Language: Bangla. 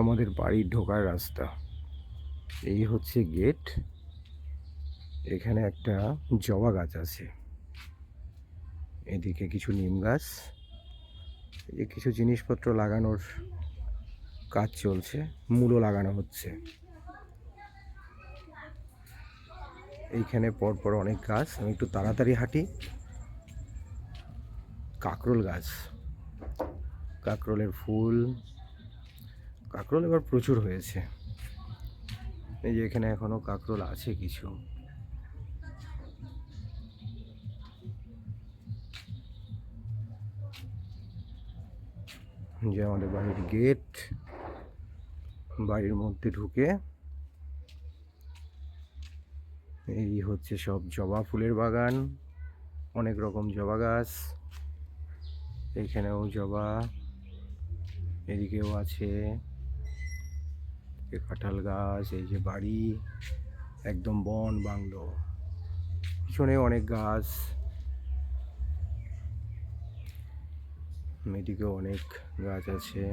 আমাদের বাড়ির ঢোকার রাস্তা। এই হচ্ছে গেট। এখানে একটা জবা গাছ আছে, এদিকে কিছু নিম গাছ, এই কিছু জিনিসপত্র লাগানোর কাজ চলছে, মূলও লাগানো হচ্ছে। এইখানে পরপর অনেক গাছ, আমি একটু তাড়াতাড়ি হাঁটি। কাকরোল গাছ, কাকরোলের ফুল, কাকরোল এবার প্রচুর হয়েছে। এই যে এখানে এখনো কাকরোল আছে কিছু। যে আমাদের বাড়ির গেট, বাড়ির মধ্যে ঢুকে এই হচ্ছে সব জবা ফুলের বাগান, অনেক রকম জবা গাছ। এইখানেও জবা, এদিকেও আছে কাঁঠাল গাছ। এই যে বাড়ি, একদম বন বাংলো, পিছনে অনেক গাছ, এদিকেও অনেক গাছ আছে।